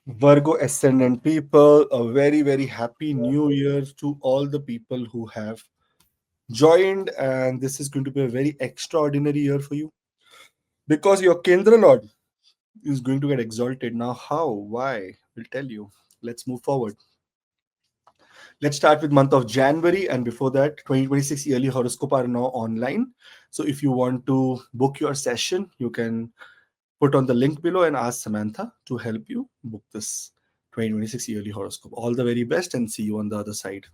Virgo ascendant people, a very, very happy new year to all the people who have joined. And this is going to be a very extraordinary year for you because your Kendra Lord is going to get exalted. Now, how? Why? We'll tell you. Let's move forward. Let's start with month of January. And before that, 2026 yearly horoscope are now online. So if you want to book your session, you can put on the link below and ask Samantha to help you book this 2026 yearly horoscope. All the very best and see you on the other side.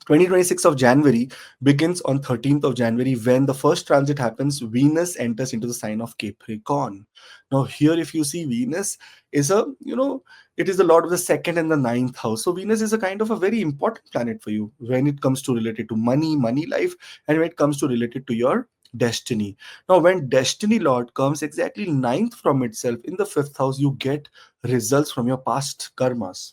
2026 of January begins on 13th of January when the first transit happens. Venus enters into the sign of Capricorn. Now, here, if you see, Venus is it is the lord of the second and the ninth house. So, Venus is a kind of a very important planet for you when it comes to related to money, money life, and when it comes to related to your destiny. Now, when destiny lord comes exactly ninth from itself in the fifth house, you get results from your past karmas.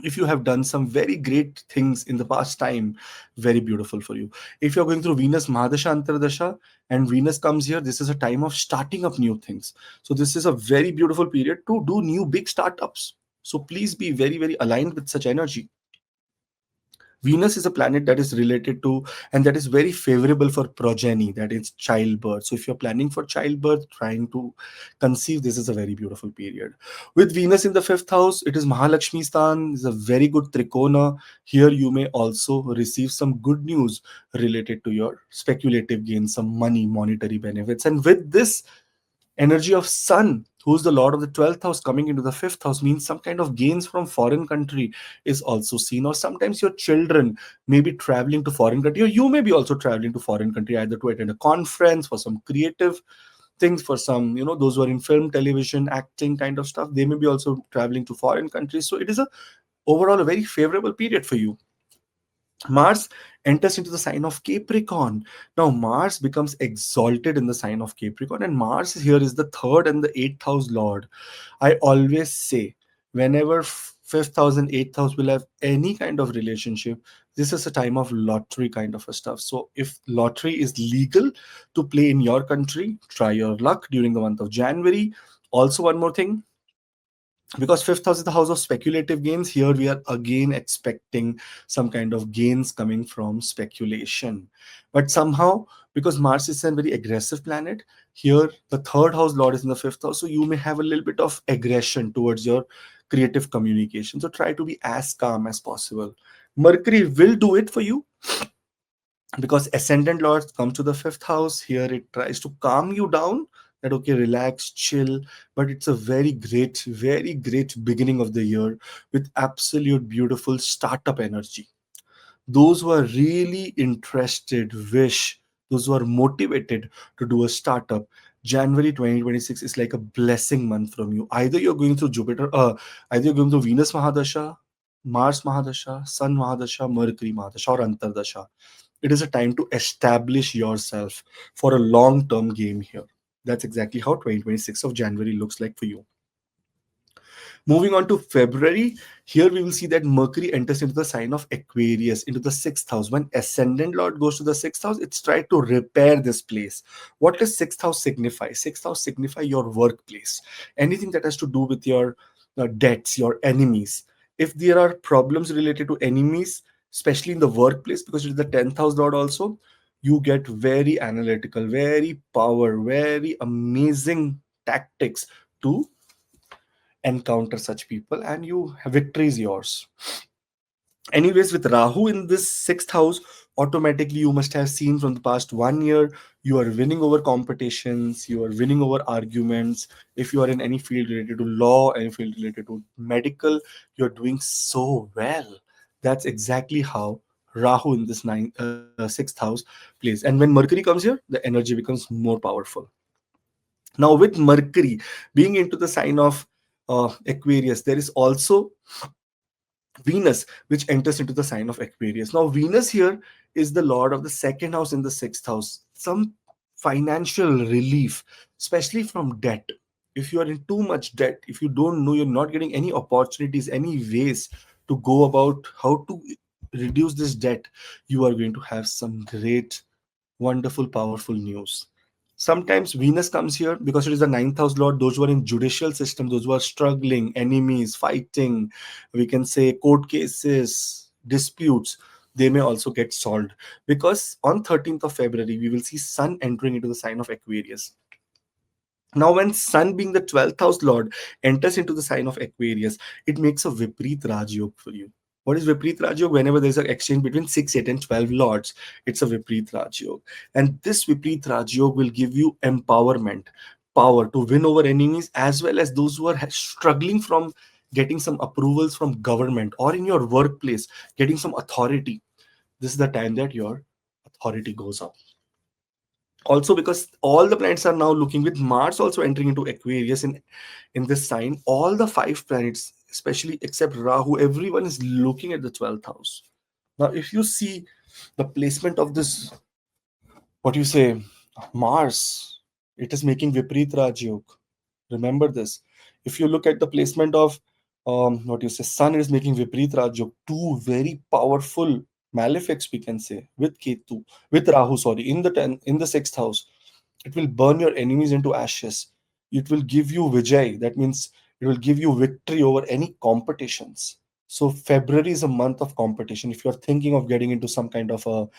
If you have done some very great things in the past time, very beautiful for you. If you're going through Venus Mahadasha Antardasha and Venus comes here, this is a time of starting up new things. So this is a very beautiful period to do new big startups. So please be very, very aligned with such energy. Venus is a planet that is related to and that is very favorable for progeny, that is childbirth. So if you're planning for childbirth, trying to conceive, this is a very beautiful period. With Venus in the fifth house, it is Mahalakshmi Stan, is a very good trikona. Here you may also receive some good news related to your speculative gains, some money, monetary benefits. And with this energy of sun, who's the lord of the 12th house, coming into the fifth house, means some kind of gains from foreign country is also seen. Or sometimes your children may be traveling to foreign country, or you may be also traveling to foreign country either to attend a conference for some creative things, for some, those who are in film, television, acting kind of stuff, they may be also traveling to foreign countries. So it is a overall a very favorable period for you. Mars enters into the sign of Capricorn. Now, Mars becomes exalted in the sign of Capricorn, and Mars here is the third and the eighth house lord. I always say, whenever fifth house and eighth house will have any kind of relationship, this is a time of lottery kind of a stuff. So, if lottery is legal to play in your country, try your luck during the month of January. Also, one more thing, because fifth house is the house of speculative gains, here we are again expecting some kind of gains coming from speculation. But somehow, because Mars is a very aggressive planet, here the third house lord is in the fifth house, so you may have a little bit of aggression towards your creative communication. So try to be as calm as possible. Mercury will do it for you, because ascendant lord comes to the fifth house. Here it tries to calm you down, that okay, relax, chill. But it's a very great beginning of the year with absolute beautiful startup energy. Those who are really interested, wish, those who are motivated to do a startup, January 2026 is like a blessing month from you. Either you're going through either you're going through Venus Mahadasha, Mars Mahadasha, Sun Mahadasha, Mercury Mahadasha, or Antardasha. It is a time to establish yourself for a long term game here. That's exactly how 2026 of January looks like for you. Moving on to February, here we will see that Mercury enters into the sign of Aquarius, into the sixth house. When ascendant lord goes to the sixth house, it's try to repair this place. What does sixth house signify? Sixth house signify your workplace, anything that has to do with your debts, your enemies. If there are problems related to enemies, especially in the workplace, because it is the 10th house lord also, you get very analytical, very power, very amazing tactics to encounter such people, and you victory is yours. Anyways, with Rahu in this sixth house, automatically you must have seen from the past 1 year, you are winning over competitions, you are winning over arguments. If you are in any field related to law, any field related to medical, you're doing so well. That's exactly how Rahu in this sixth house plays. And when Mercury comes here, the energy becomes more powerful. Now, with Mercury being into the sign of Aquarius, there is also Venus, which enters into the sign of Aquarius. Now, Venus here is the lord of the second house in the sixth house. Some financial relief, especially from debt. If you are in too much debt, if you don't know, you're not getting any opportunities, any ways to go about how to reduce this debt, you are going to have some great, wonderful, powerful news. Sometimes Venus comes here because it is the ninth house lord. Those who are in judicial system, those who are struggling, enemies, fighting, we can say court cases, disputes, they may also get solved. Because on 13th of February, we will see Sun entering into the sign of Aquarius. Now, when Sun, being the 12th house lord, enters into the sign of Aquarius, it makes a Viprit Rajyog for you. What is Viprit Rajyog? Whenever there's an exchange between 6, 8, and 12 lords, it's a Viprit Rajyog. And this Viprit Rajyog will give you empowerment, power to win over enemies, as well as those who are struggling from getting some approvals from government or in your workplace, getting some authority. This is the time that your authority goes up. Also, because all the planets are now looking, with Mars also entering into Aquarius in this sign, all the five planets, especially except Rahu, everyone is looking at the 12th house. Now if you see the placement of this, what you say, Mars, it is making Viprit Rajyog. Remember this. If you look at the placement of what you say, Sun is making Viprit Rajyog, two very powerful malefics, we can say, with Ketu, with Rahu, sorry, in the in the sixth house. It will burn your enemies into ashes. It will give you Vijay. That means it will give you victory over any competitions. So February is a month of competition. If you're thinking of getting into some kind of a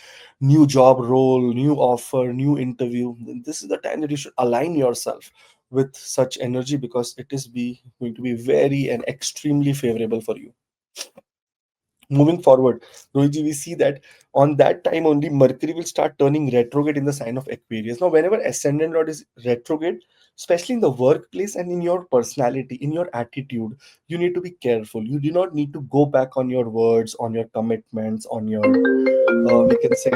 new job role, new offer, new interview, then this is the time that you should align yourself with such energy, because it is going to be very and extremely favorable for you. Moving forward, Rohiji, we see that on that time only Mercury will start turning retrograde in the sign of Aquarius. Now, whenever ascendant lord is retrograde, especially in the workplace and in your personality, in your attitude, you need to be careful. You do not need to go back on your words, on your commitments, on your, we can say,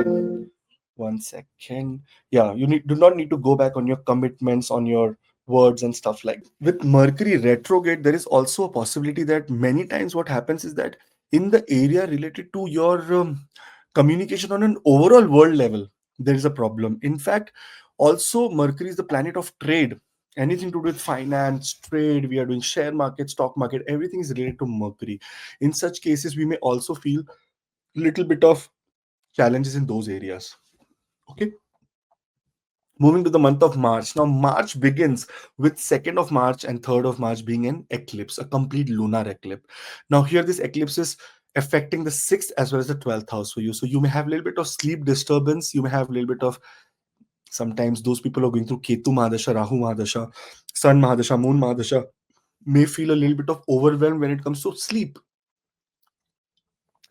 one second. Yeah, do not need to go back on your commitments, on your words and stuff like that. With Mercury retrograde, there is also a possibility that many times what happens is that in the area related to your communication on an overall world level, there is a problem. In fact, also Mercury is the planet of trade. Anything to do with finance, trade, we are doing share market, stock market, everything is related to Mercury. In such cases, we may also feel little bit of challenges in those areas. Okay, moving to the month of March. Now March begins with 2nd of March and 3rd of March being an eclipse, a complete lunar eclipse. Now here this eclipse is affecting the 6th as well as the 12th house for you. So you may have a little bit of sleep disturbance, you may have a little bit of, sometimes those people are going through Ketu Mahadasha, Rahu Mahadasha, Sun Mahadasha, Moon Mahadasha, may feel a little bit of overwhelmed when it comes to sleep.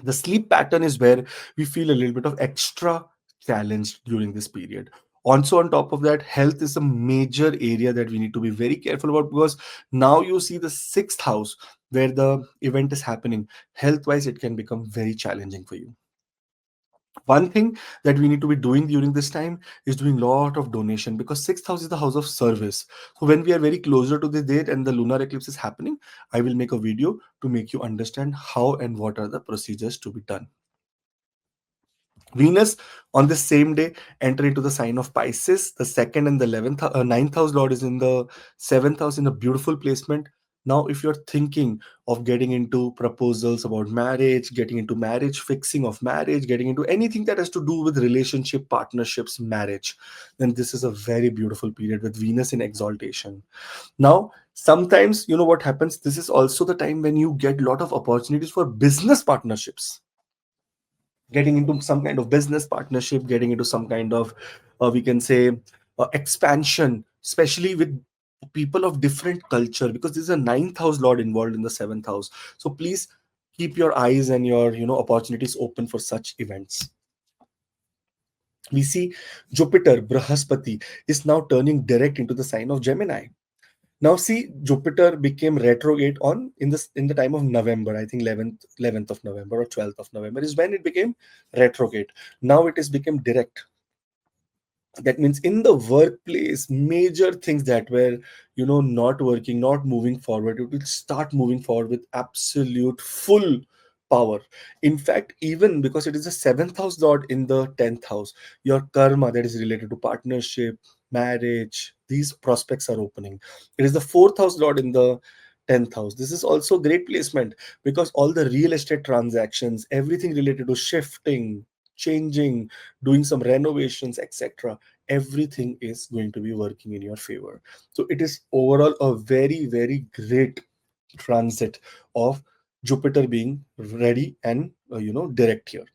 The sleep pattern is where we feel a little bit of extra challenged during this period. Also, on top of that, health is a major area that we need to be very careful about, because now you see the sixth house where the event is happening. Health wise, it can become very challenging for you. One thing that we need to be doing during this time is doing lot of donation, because sixth house is the house of service. So when we are very closer to the date and the lunar eclipse is happening, I will make a video to make you understand how and what are the procedures to be done. Venus on the same day enter into the sign of Pisces. The second and the 11th, ninth house lord is in the seventh house in a beautiful placement. Now, if you're thinking of getting into proposals about marriage, getting into marriage, fixing of marriage, getting into anything that has to do with relationship, partnerships, marriage, then this is a very beautiful period with Venus in exaltation. Now, sometimes, you know what happens? This is also the time when you get a lot of opportunities for business partnerships, getting into some kind of business partnership, getting into some kind of, we can say, expansion, especially with people of different culture, because there's a ninth house lord involved in the seventh house. So please keep your eyes and your opportunities open for such events. We see Jupiter, Brahaspati, is now turning direct into the sign of Gemini. Now see, Jupiter became retrograde in the time of November. I think 11th of November or 12th of November is when it became retrograde. Now it has become direct. That means in the workplace, major things that were not working, not moving forward, it will start moving forward with absolute full power. In fact, even because it is the seventh house lord in the 10th house, your karma that is related to partnership, marriage, these prospects are opening. It is the fourth house lord in the 10th house. This is also great placement, because all the real estate transactions, everything related to shifting, changing, doing some renovations, etc., everything is going to be working in your favor. So it is overall a very, very great transit of Jupiter being ready and direct here.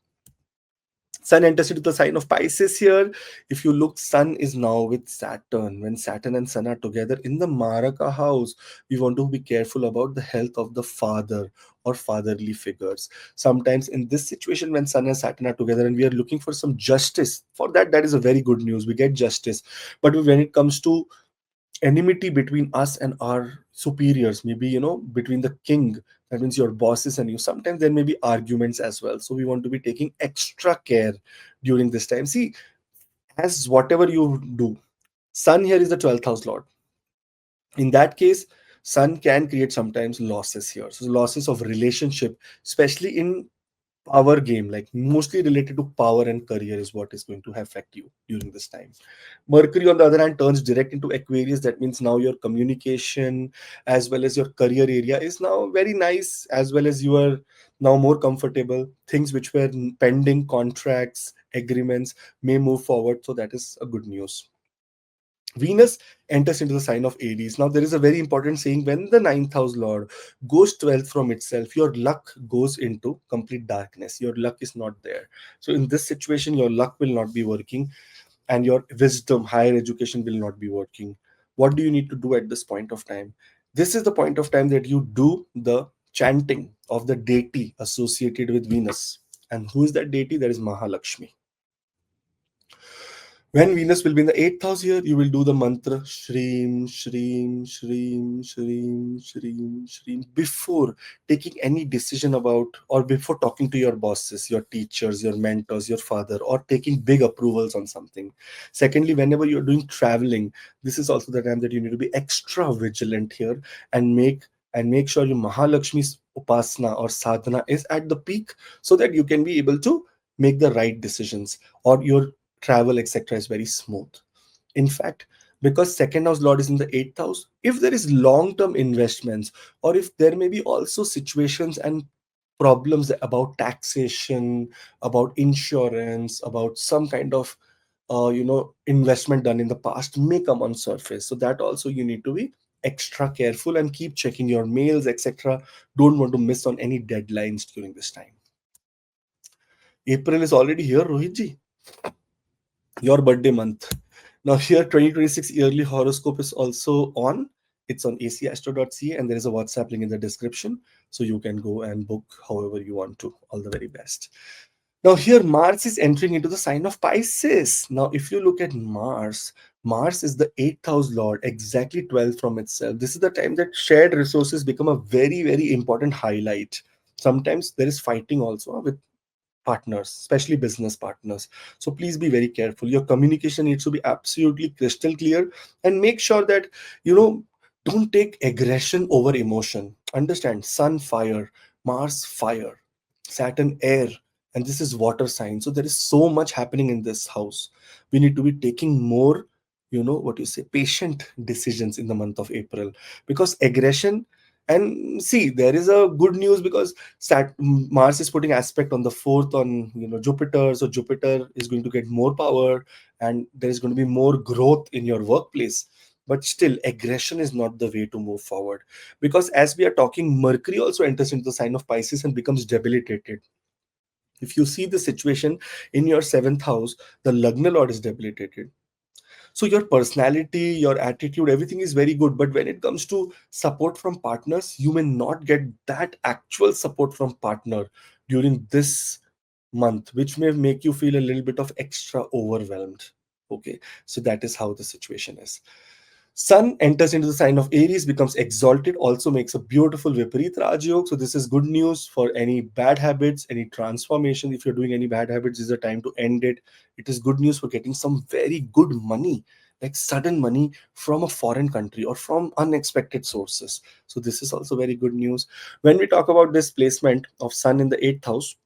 Sun enters into the sign of Pisces here. If you look, Sun is now with Saturn. When Saturn and Sun are together in the Maraka house, we want to be careful about the health of the father or fatherly figures. Sometimes in this situation, when Sun and Saturn are together and we are looking for some justice, for that, that is a very good news. We get justice. But when it comes to enmity between us and our superiors, maybe between the king, that means your bosses and you, sometimes there may be arguments as well, so we want to be taking extra care during this time. See, as whatever you do, sun here is the 12th house lord. In that case, sun can create sometimes losses here, so losses of relationship, especially in power game, like mostly related to power and career, is what is going to affect you during this time. Mercury, on the other hand, turns direct into Aquarius. That means now your communication as well as your career area is now very nice, as well as you are now more comfortable. Things which were pending, contracts, agreements, may move forward. So that is a good news. Venus enters into the sign of Aries. Now, there is a very important saying: when the ninth house lord goes 12th from itself, your luck goes into complete darkness. Your luck is not there. So, in this situation, your luck will not be working and your wisdom, higher education will not be working. What do you need to do at this point of time? This is the point of time that you do the chanting of the deity associated with Venus. And who is that deity? That is Mahalakshmi. When Venus will be in the eighth house here, you will do the mantra Shreem, Shreem, Shreem, Shreem, Shreem, Shreem before taking any decision about, or before talking to your bosses, your teachers, your mentors, your father, or taking big approvals on something. Secondly, whenever you're doing traveling, this is also the time that you need to be extra vigilant here and make sure your Mahalakshmi's upasana or sadhana is at the peak, so that you can be able to make the right decisions, or your travel, etc., is very smooth. In fact, because second house lord is in the eighth house, if there is long term investments, or if there may be also situations and problems about taxation, about insurance, about some kind of investment done in the past, may come on surface. So that also you need to be extra careful and keep checking your mails, etc. Don't want to miss on any deadlines during this time. April is already here, Rohitji, your birthday month. Now here 2026 yearly horoscope is also on. It's on acastro.ca and there is a WhatsApp link in the description. So you can go and book however you want to. All the very best. Now here Mars is entering into the sign of Pisces. Now if you look at Mars, Mars is the 8th house lord, exactly 12 from itself. This is the time that shared resources become a very, very important highlight. Sometimes there is fighting also with partners, especially business partners. So please be very careful. Your communication needs to be absolutely crystal clear, and make sure that, don't take aggression over emotion. Understand, Sun fire, Mars fire, Saturn air, and this is water sign. So there is so much happening in this house. We need to be taking more, what you say, patient decisions in the month of April, because aggression, and see, there is a good news because Mars is putting aspect on the fourth on Jupiter, so Jupiter is going to get more power, and there is going to be more growth in your workplace. But still, aggression is not the way to move forward, because as we are talking, Mercury also enters into the sign of Pisces and becomes debilitated. If you see the situation in your seventh house, the Lagna Lord is debilitated. So your personality, your attitude, everything is very good, but when it comes to support from partners, you may not get that actual support from partner during this month, which may make you feel a little bit of extra overwhelmed. Okay, so that is how the situation is. Sun enters into the sign of Aries, becomes exalted, also makes a beautiful Viparit Rajyog. So this is good news for any bad habits, any transformation. If you're doing any bad habits, this is a time to end it. It is good news for getting some very good money, like sudden money from a foreign country or from unexpected sources. So this is also very good news. When we talk about this placement of Sun in the eighth house,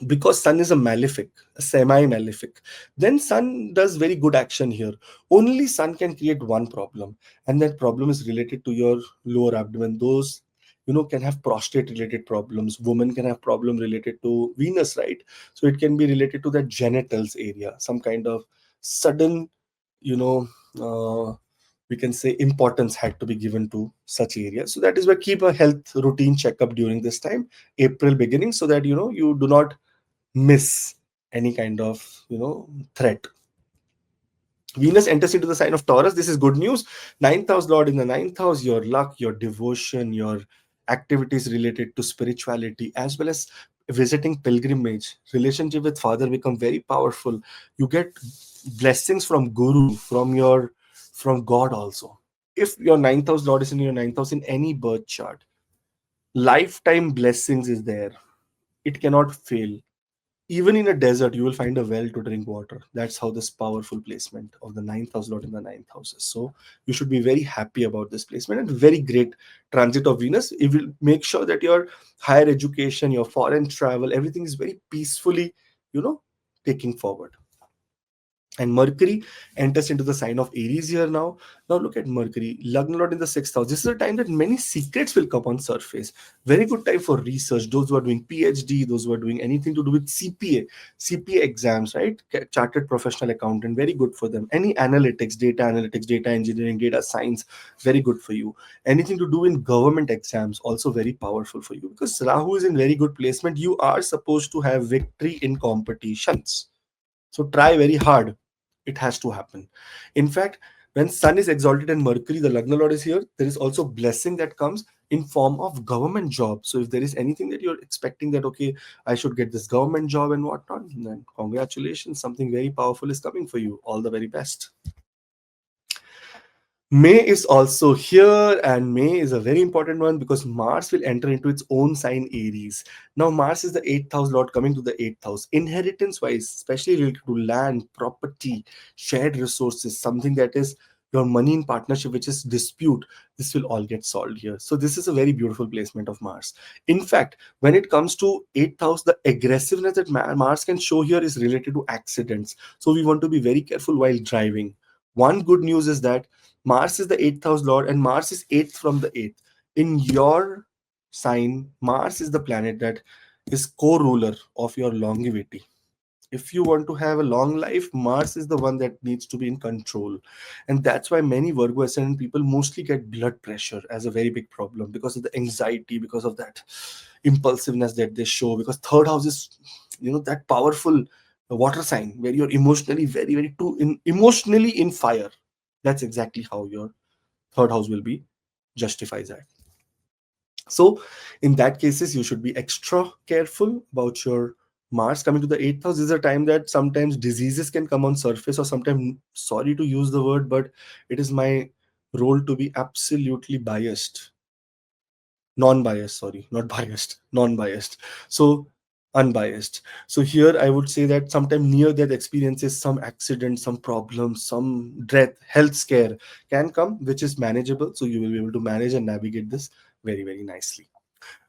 because sun is a malefic, a semi-malefic, then sun does very good action here. Only sun can create one problem, and that problem is related to your lower abdomen. Those can have prostate related problems. Women can have problem related to Venus, right? So it can be related to the genitals area, some kind of sudden, you know, we can say importance had to be given to such areas. So that is why keep a health routine checkup during this time, April beginning, so that you do not miss any kind of threat. Venus enters into the sign of Taurus. This is good news. Ninth house Lord in the ninth house, your luck, your devotion, your activities related to spirituality, as well as visiting pilgrimage, relationship with Father become very powerful. You get blessings from Guru, from God also. If your ninth house Lord is in your ninth house in any birth chart, lifetime blessings is there. It cannot fail. Even in a desert, you will find a well to drink water. That's how this powerful placement of the ninth house Lord in the ninth house is. So you should be very happy about this placement, and very great transit of Venus. It will make sure that your higher education, your foreign travel, everything is very peacefully, you know, taking forward. And Mercury enters into the sign of Aries here now. Now look at Mercury, Lagna Lord in the sixth house. This is a time that many secrets will come on surface. Very good time for research. Those who are doing PhD, those who are doing anything to do with CPA exams, right? Chartered Professional Accountant, very good for them. Any analytics, data engineering, data science, very good for you. Anything to do in government exams, also very powerful for you, because Rahu is in very good placement. You are supposed to have victory in competitions. So try very hard. It has to happen. In fact, when Sun is exalted and Mercury, the Lagna Lord, is here, there is also blessing that comes in form of government job. So if there is anything that you're expecting that, okay, I should get this government job and whatnot, then congratulations, something very powerful is coming for you. All the very best. May is also here, and May is a very important one because Mars will enter into its own sign, Aries. Now, Mars is the eighth house lord coming to the eighth house. Inheritance wise, especially related to land, property, shared resources, something that is your money in partnership, which is dispute, this will all get solved here. So, this is a very beautiful placement of Mars. In fact, when it comes to eighth house, the aggressiveness that Mars can show here is related to accidents. So, we want to be very careful while driving. One good news is that Mars is the eighth house lord, and Mars is eighth from the eighth. In your sign, Mars is the planet that is co-ruler of your longevity. If you want to have a long life, Mars is the one that needs to be in control. And that's why many Virgo ascendant people mostly get blood pressure as a very big problem, because of the anxiety, because of that impulsiveness that they show. Because third house is, that powerful water sign where you're emotionally very, very emotionally in fire. That's exactly how your third house will be justifies that. So in that cases, you should be extra careful about your Mars coming to the eighth house. This is a time that sometimes diseases can come on surface, or sometimes, sorry to use the word, but it is my role to be absolutely biased, non-biased, sorry, not biased, non-biased. So unbiased. So here I would say that sometime near death experiences, some accident, some problem, some death, health scare can come, which is manageable. So you will be able to manage and navigate this very, very nicely.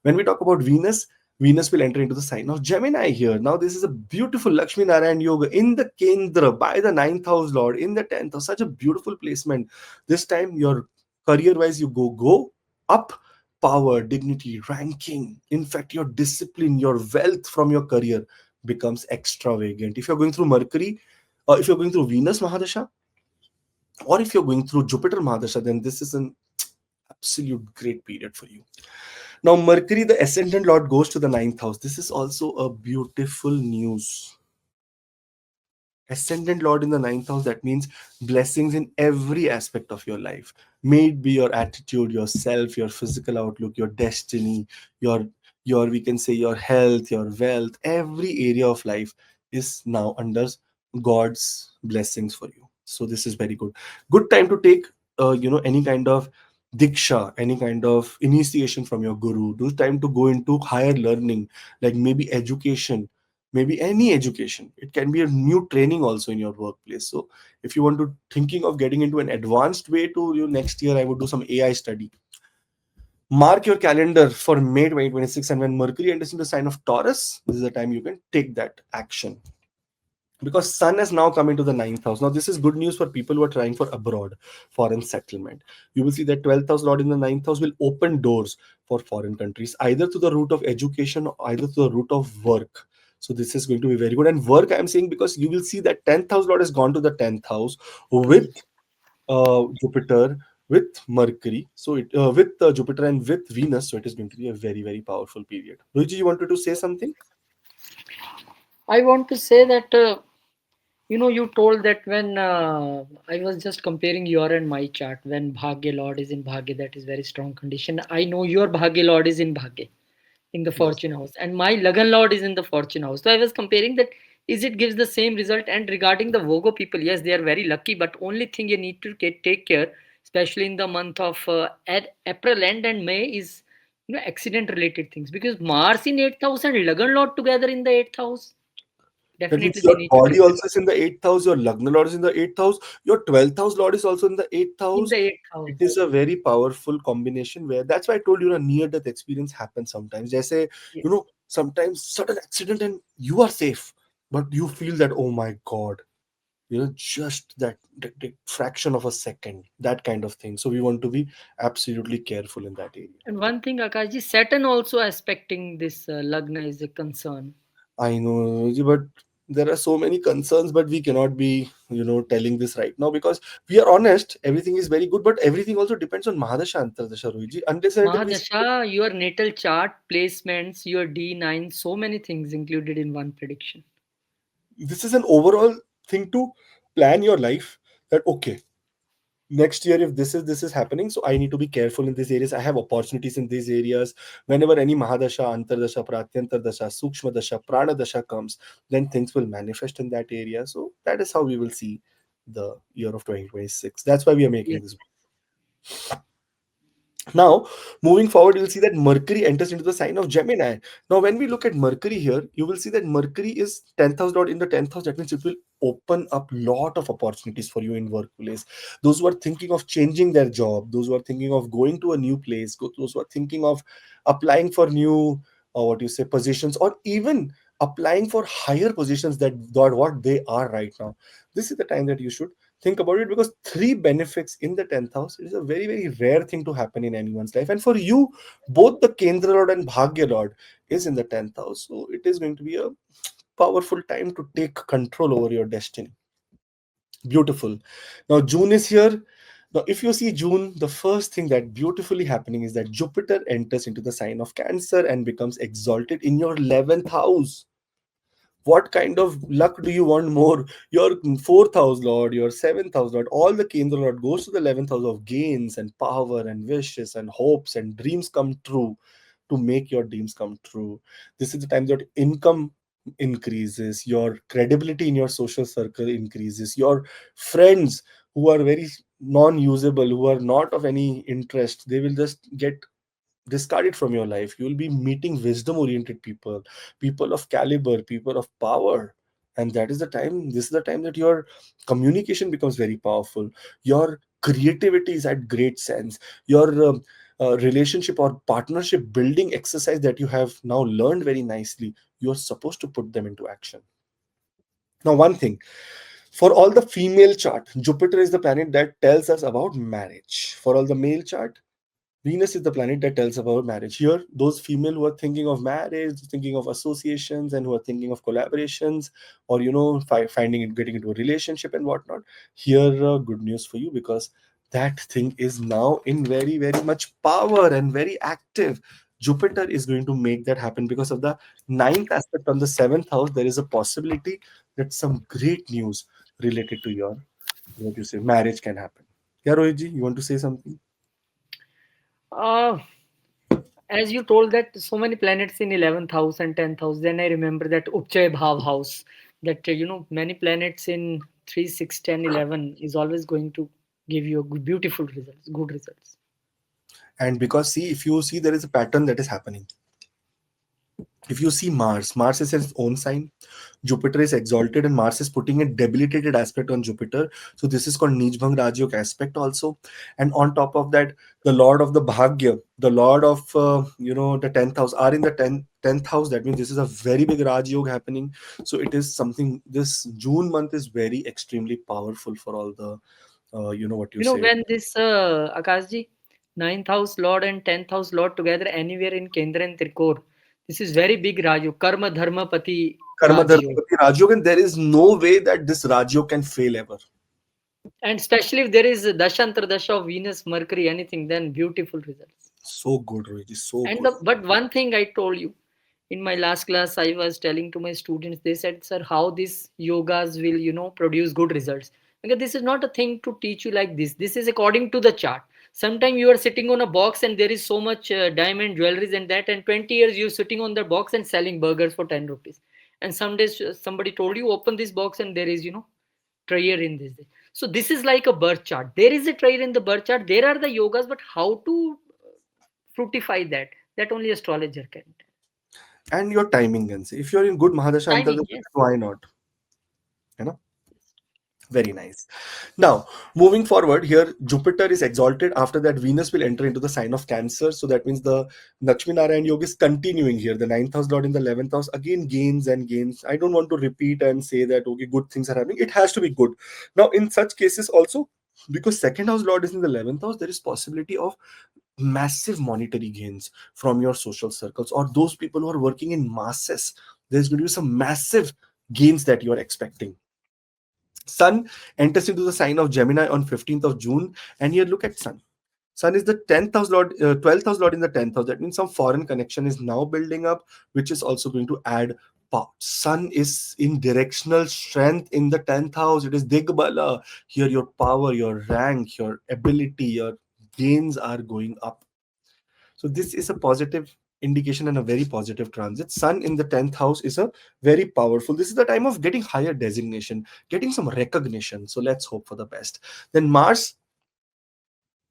When we talk about Venus, Venus will enter into the sign of Gemini here. Now, this is a beautiful Lakshmi Narayan Yoga in the Kendra by the ninth house Lord in the 10th house. Such a beautiful placement. This time, your career wise, you go up, power, dignity, ranking. In fact, your discipline, your wealth from your career becomes extravagant. If you're going through Mercury, if you're going through Venus Mahadasha, or if you're going through Jupiter Mahadasha, then this is an absolute great period for you. Now, Mercury, the ascendant lord, goes to the ninth house. This is also a beautiful news. Ascendant lord in the ninth house, that means blessings in every aspect of your life. May it be your attitude, yourself, your physical outlook, your destiny, your we can say your health, your wealth. Every area of life is now under God's blessings for you. So this is very good. Good time to take any kind of diksha, any kind of initiation from your guru. Do time to go into higher learning, like maybe education, maybe any education. It can be a new training also in your workplace. So if you want to thinking of getting into an advanced way to next year, I would do some AI study. Mark your calendar for May 2026, and when Mercury enters into the sign of Taurus, this is the time you can take that action, because Sun has now come into the ninth house. Now this is good news for people who are trying for abroad foreign settlement. You will see that 12th house lord in the ninth house will open doors for foreign countries, either to the route of education or either to the route of work. So this is going to be very good. And work, I'm saying, because you will see that 10th house lord has gone to the 10th house with Jupiter, with Mercury. So it with Jupiter and with Venus. So it is going to be a very, very powerful period. Luigi, you wanted to say something? I want to say that you told that when I was just comparing your and my chart, when Bhagya Lord is in Bhagya, that is very strong condition. I know your Bhagya Lord is in Bhagya, in the Yes. fortune house, and my Lagan Lord is in the fortune house. So I was comparing that, is it gives the same result. And regarding the Virgo people, yes, they are very lucky, but only thing you need to take care, especially in the month of April end and May, is accident related things, because Mars in 8th house and Lagan Lord together in the 8th house, That means definitely they your need to body take care. also is in the eighth house, your Lagna Lord is in the eighth house, your 12th house Lord is also in the eighth In house. the 8th It house. is a very powerful combination where that's why I told you a near death experience happens sometimes. They say, Yes. sometimes sudden accident and you are safe, but you feel that, oh my God, just that fraction of a second, that kind of thing. So we want to be absolutely careful in that area. And one thing, Akashji, Saturn also aspecting this Lagna is a concern. I know, but there are so many concerns, but we cannot be, telling this right now because we are honest. Everything is very good, but everything also depends on Mahadasha Antardasha, Rohitji. Unless and until we see it, Mahadasha, your natal chart, placements, your D9, so many things included in one prediction. this is an overall thing to plan your life. That okay, next year if this is happening, so I need to be careful in these areas. I have opportunities in these areas. Whenever any Mahadasha, Antardasha, Pratyantardasha, Sukshma Dasha, Prana Dasha comes, then things will manifest in that area. So that is how we will see the year of 2026. That's why we are making Yes. this. Now, moving forward, you'll see that Mercury enters into the sign of Gemini. Now, when we look at Mercury here, you will see that Mercury is 10th house dot in the 10th house. That means it will open up lot of opportunities for you in workplace. Those who are thinking of changing their job, those who are thinking of going to a new place, those who are thinking of applying for new, what you say, positions, or even applying for higher positions that what they are right now. This is the time that you should think about it because three benefits in the 10th house is a very, very rare thing to happen in anyone's life. And for you, both the Kendra Lord and Bhagya Lord is in the 10th house. So it is going to be a powerful time to take control over your destiny. Beautiful. Now, June is here. Now, if you see June, the first thing that beautifully happening is that Jupiter enters into the sign of Cancer and becomes exalted in your 11th house. What kind of luck do you want more? Your fourth house lord, your seventh house lord, all the Kendra lord goes to the 11th house of gains and power and wishes and hopes and dreams come true, to make your dreams come true. This is the time that income increases, your credibility in your social circle increases, your friends who are very non-usable, who are not of any interest, they will just get discard it from your life. You will be meeting wisdom oriented people, people of caliber, people of power. And that is the time, this is the time that your communication becomes very powerful. Your creativity is at great sense. Your relationship or partnership building exercise that you have now learned very nicely, you are supposed to put them into action. Now, one thing, for all the female chart, Jupiter is the planet that tells us about marriage. For all the male chart, Venus is the planet that tells about marriage. Here, those female who are thinking of marriage, thinking of associations, and who are thinking of collaborations, or finding it, getting into a relationship and whatnot. Here, good news for you because that thing is now in very, very much power and very active. Jupiter is going to make that happen because of the ninth aspect on the seventh house. There is a possibility that some great news related to your, what you say, marriage can happen. Yeah, Rohitji, you want to say something? Uh, as you told that so many planets in 11th house and 10th house, then I remember that Upchay Bhav house, that many planets in 3, 6, 10, 11 is always going to give you a beautiful results, good results. And because see, if you see, there is a pattern that is happening. If you see Mars is its own sign, Jupiter is exalted, and Mars is putting a debilitated aspect on Jupiter. So this is called Nijbhang Rajyog aspect also. And on top of that, the lord of the Bhagya, the lord of the 10th house are in the 10th house. That means this is a very big Rajyog happening. So it is something, this June month is very extremely powerful for all the what you say. When this Akashji, ninth house Lord and 10th house Lord together anywhere in Kendra and Trikor, This is very big Raju. Karma Dharma Pati Karma Raju. Dharmapati Rajyog, and there is no way that this Rajyog can fail ever. And especially if there is a Dasha Antardasha of Venus, Mercury, anything, then beautiful results. So good, Rohit, so And good. the but one thing I told you in my last class, I was telling to my students, they said, "Sir, how these yogas will, produce good results?" Because this is not a thing to teach you like this. This is according to the chart. Sometimes you are sitting on a box and there is so much diamond jewelries and that, and 20 years you're sitting on the box and selling burgers for 10 rupees. And some days somebody told you, open this box and there is, prayer in this. So this is like a birth chart. There is a prayer in the birth chart. There are the yogas, but how to fructify that only astrologer can tell. And your timing, can say. If you're in good Mahadasha Timing, Antardasha, yes. why not? You know? Very nice. Now, moving forward, here Jupiter is exalted. After that, Venus will enter into the sign of Cancer. So that means the Lakshmi Narayan Yoga is continuing here. The ninth house lord in the 11th house again gains and gains. I don't want to repeat and say that okay, good things are happening. It has to be good. Now, in such cases also, because second house lord is in the 11th house, there is possibility of massive monetary gains from your social circles or those people who are working in masses. There's going to be some massive gains that you are expecting. Sun enters into the sign of Gemini on 15th of June. And here look at Sun. Sun is the 10th house lord, 12th house lord in the 10th house. That means some foreign connection is now building up, which is also going to add power. Sun is in directional strength in the 10th house. It is Digbala. Here, your power, your rank, your ability, your gains are going up. So this is a positive indication and a very positive transit. Sun in the 10th house is a very powerful. This is the time of getting higher designation, getting some recognition. So let's hope for the best. Then Mars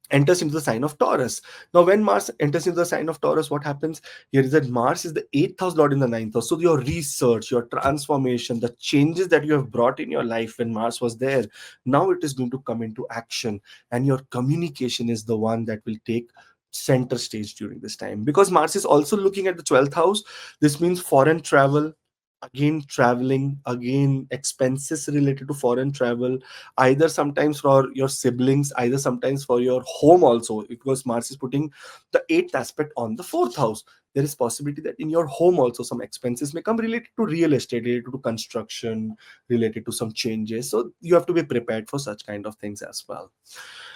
enters into the sign of Taurus. Now, when Mars enters into the sign of Taurus, what happens here is that Mars is the eighth house lord in the ninth house. So, your research, your transformation, the changes that you have brought in your life when Mars was there, now it is going to come into action, and your communication is the one that will take center stage during this time because Mars is also looking at the 12th house. This means foreign travel, again traveling, again expenses related to foreign travel, either sometimes for your siblings, either sometimes for your home also, because Mars is putting the eighth aspect on the fourth house. There is possibility that in your home also some expenses may come related to real estate, related to construction, related to some changes. So you have to be prepared for such kind of things as well.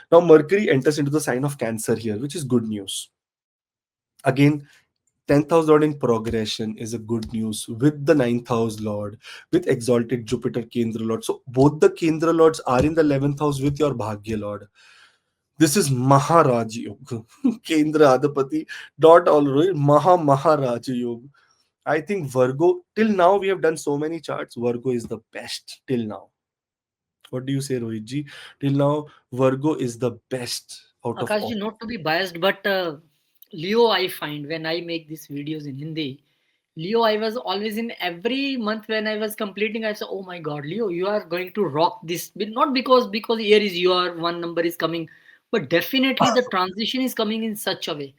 Now Mercury enters into the sign of Cancer here, which is good news. Again, 10th house lord in progression is a good news with the ninth house lord, with exalted Jupiter Kendra lord. So both the Kendra lords are in the 11th house with your Bhagya lord. This is Maharaj Yoga. Kendra Adipati, not all right, Maharaj Yoga. I think Virgo, till now we have done so many charts. Virgo is the best till now. What do you say, Rohit ji? Till now, Virgo is the best out of all. Akashji, not to be biased, but Leo, I find when I make these videos in Hindi, Leo, I was always in every month when I was completing, I said, "Oh my God, Leo, you are going to rock this." But not because here is your one number is coming, but definitely the transition is coming in such a way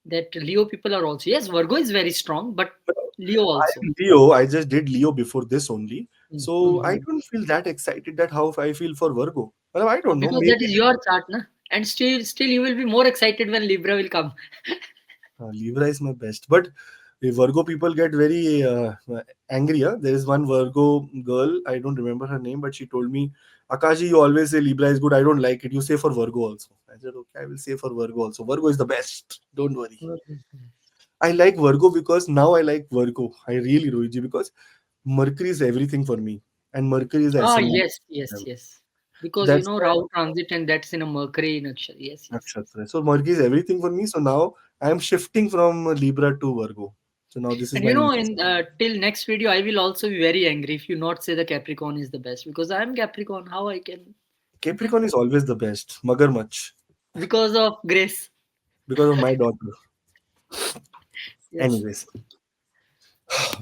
that Leo people are also, yes, Virgo is very strong, but Leo I also. am Leo. I just did Leo before this only. So I Mm-hmm. don't feel that excited that how I feel for Virgo. Well, I don't know. Because that Maybe is your chart, na? And still you will be more excited when Libra will come. Libra is my best. But the Virgo people get very angry. Huh? There is one Virgo girl. I don't remember her name, but she told me, Akashi, you always say Libra is good. I don't like it. You say for Virgo also. I said, okay, I will say for Virgo also. Virgo is the best. Don't worry. I like Virgo because now I like Virgo. I really, Rohiji, because Mercury is everything for me. And Mercury is the Ah, ascendant. yes, yes, yes. Because That's why Rahu transit and that's in a Mercury nakshatra. Yes, yes, yes. Nakshatra. So Mercury is everything for me. So now I am shifting from Libra to Virgo. So now this is And my new. in till next video, I will also be very angry if you not say the Capricorn is the best because I am Capricorn. How I can? Capricorn is always the best. Magarmach. Because of grace. Because of my daughter. Yes. Anyways,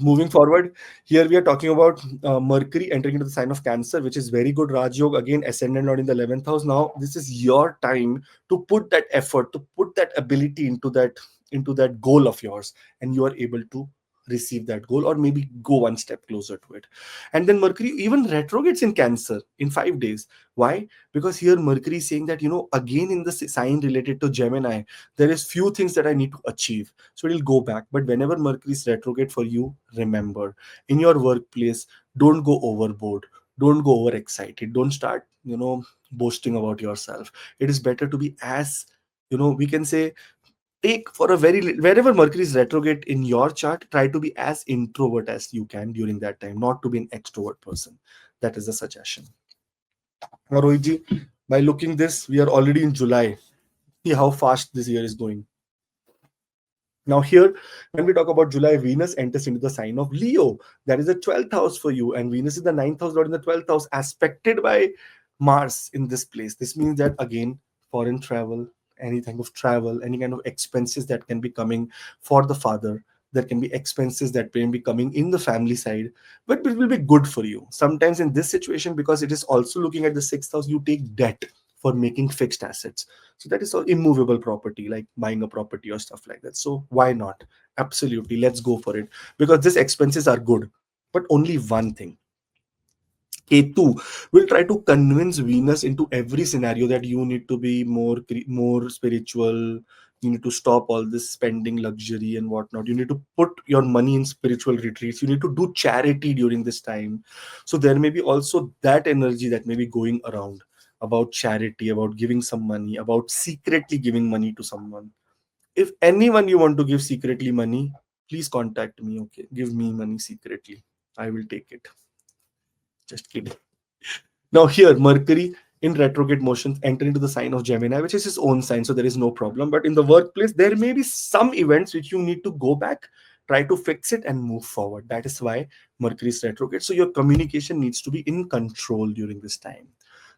moving forward, here we are talking about Mercury entering into the sign of Cancer, which is very good. Rajyog, again, ascendant Lord in the 11th house. Now, this is your time to put that effort, to put that ability into that goal of yours, and you are able to receive that goal, or maybe go one step closer to it. And then Mercury even retrogrades in Cancer in 5 days. Why? Because here Mercury is saying that, again in the sign related to Gemini, there is few things that I need to achieve, so it'll go back. But whenever Mercury is retrograde for you, remember, in your workplace, don't go overboard, don't go overexcited, don't start boasting about yourself. It is better to be as, we can say, take for a wherever Mercury is retrograde in your chart, try to be as introvert as you can during that time, not to be an extrovert person. That is the suggestion. Now, Rohitji, by looking this, we are already in July. See how fast this year is going. Now, here, when we talk about July, Venus enters into the sign of Leo. That is the 12th house for you, and Venus is the ninth house lord in the 12th house, aspected by Mars in this place. This means that, again, foreign travel, any kind of travel, any kind of expenses that can be coming for the father. There can be expenses that can be coming in the family side, but it will be good for you. Sometimes in this situation, because it is also looking at the sixth house, you take debt for making fixed assets. So that is all immovable property, like buying a property or stuff like that. So why not? Absolutely, let's go for it, because these expenses are good. But only one thing, Ketu will try to convince Venus into every scenario that you need to be more spiritual. You need to stop all this spending luxury and whatnot. You need to put your money in spiritual retreats. You need to do charity during this time. So there may be also that energy that may be going around about charity, about giving some money, about secretly giving money to someone. If anyone you want to give secretly money, please contact me. Okay, give me money secretly. I will take it. Just kidding. Now, here, Mercury in retrograde motion enter into the sign of Gemini, which is his own sign, so there is no problem. But in the workplace, there may be some events which you need to go back, try to fix it, and move forward. That is why Mercury is retrograde. So your communication needs to be in control during this time.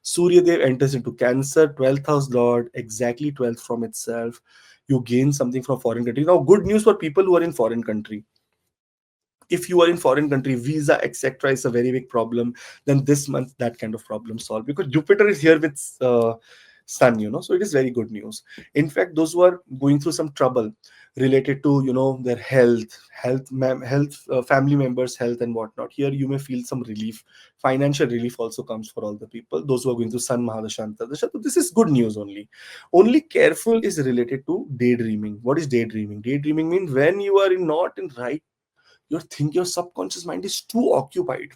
Surya Dev enters into Cancer, 12th house lord, exactly 12th from itself. You gain something from foreign country. Now, good news for people who are in foreign country. If you are in foreign country, visa etc is a very big problem, then this month that kind of problem solved, because Jupiter is here with sun, so it is very good news. In fact, those who are going through some trouble related to their health, family members health and whatnot, here you may feel some relief. Financial relief also comes for all the people, those who are going through sun mahadashanta. So this is good news. Only careful is related to daydreaming. What is daydreaming? Daydreaming means when you are not in right, your subconscious mind is too occupied,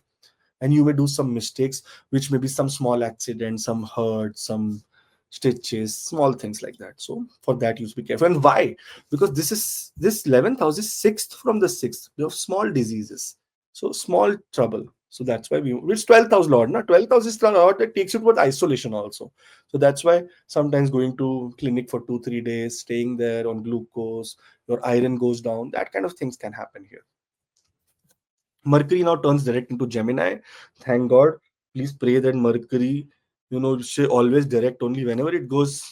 and you may do some mistakes, which may be some small accident, some hurt, some stitches, small things like that. So for that, you should be careful. And why? Because this 11th house is sixth from the sixth. You have small diseases, so small trouble. So that's why which 12th house lord, not 12th house is the lord that takes you toward isolation also. So that's why sometimes going to clinic for 2-3 days, staying there on glucose, your iron goes down, that kind of things can happen here. Mercury now turns direct into Gemini. Thank God. Please pray that Mercury, say always direct only. Whenever it goes,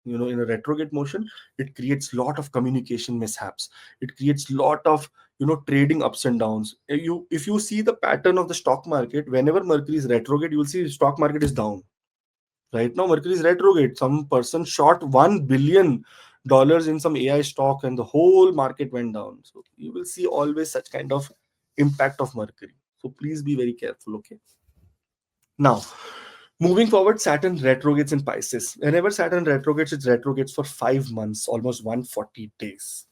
in a retrograde motion, it creates lot of communication mishaps. It creates lot of, trading ups and downs. If you see the pattern of the stock market, whenever Mercury is retrograde, you will see stock market is down. Right now, Mercury is retrograde. Some person short $1 billion in some AI stock, and the whole market went down. So you will see always such kind of impact of Mercury. So please be very careful. Okay. Now, moving forward, Saturn retrogrades in Pisces. Whenever Saturn retrogrades, it retrogrades for 5 months, almost 140 days.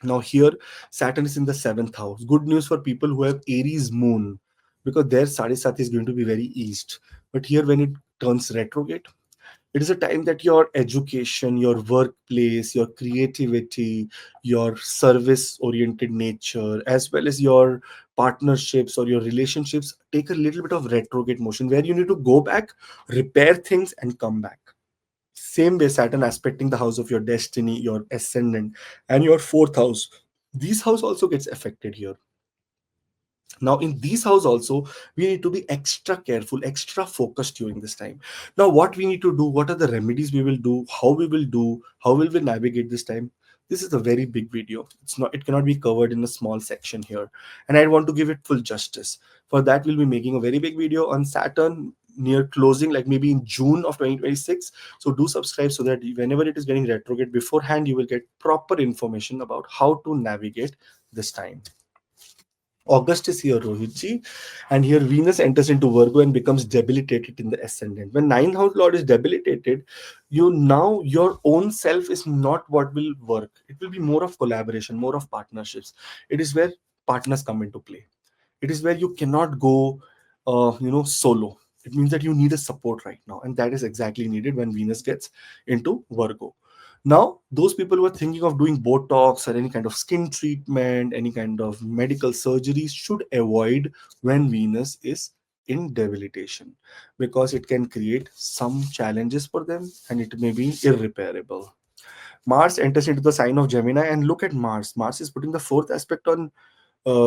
Now, here, Saturn is in the seventh house. Good news for people who have Aries moon, because their Sadhisati is going to be very east. But here, when it turns retrograde, it is a time that your education, your workplace, your creativity, your service oriented nature, as well as your partnerships or your relationships take a little bit of retrograde motion, where you need to go back, repair things, and come back. Same way, Saturn aspecting the house of your destiny, your ascendant, and your fourth house. These house also gets affected here. Now, in these house also, we need to be extra careful, extra focused during this time. Now, what we need to do, what are the remedies we will do, how will we navigate this time? This is a very big video. It cannot be covered in a small section here, and I want to give it full justice. For that, we'll be making a very big video on Saturn near closing, like maybe in June of 2026. So do subscribe, so that whenever it is getting retrograde beforehand, you will get proper information about how to navigate this time. August is here, Rohitji, and here Venus enters into Virgo and becomes debilitated in the ascendant. When ninth house lord is debilitated, you now your own self is not what will work. It will be more of collaboration, more of partnerships. It is where partners come into play. It is where you cannot go, solo. It means that you need a support right now, and that is exactly needed when Venus gets into Virgo. Now, those people who are thinking of doing Botox or any kind of skin treatment, any kind of medical surgeries should avoid when Venus is in debilitation, because it can create some challenges for them and it may be irreparable. Mars enters into the sign of Gemini, and look at Mars. Mars is putting the fourth aspect on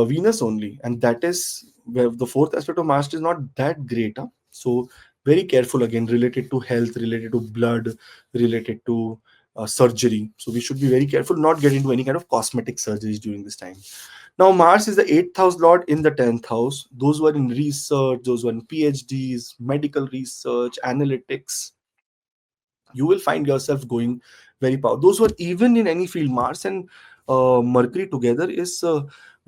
Venus only, and that is where the fourth aspect of Mars is not that great. Huh? So very careful again, related to health, related to blood, related to surgery. So we should be very careful, not get into any kind of cosmetic surgeries during this time. Now Mars is the eighth house lord in the 10th house. Those who are in research, those who are in PhDs, medical research, analytics, you will find yourself going very powerful. Those who are even in any field, Mars and Mercury together is,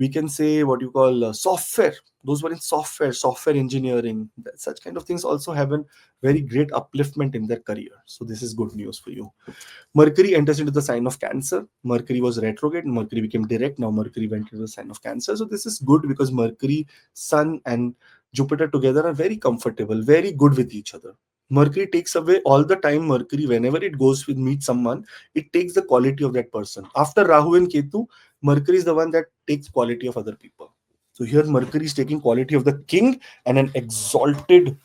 we can say, what you call software. Those who are in software engineering, such kind of things also have a very great upliftment in their career. So this is good news for you. Mercury enters into the sign of Cancer. Mercury was retrograde, Mercury became direct. Now Mercury went into the sign of Cancer. So this is good because Mercury, Sun, and Jupiter together are very comfortable, very good with each other. Mercury takes away all the time. Mercury, whenever it goes with meet someone, it takes the quality of that person. After Rahu and Ketu, Mercury is the one that takes quality of other people. So here Mercury is taking quality of the king and an exalted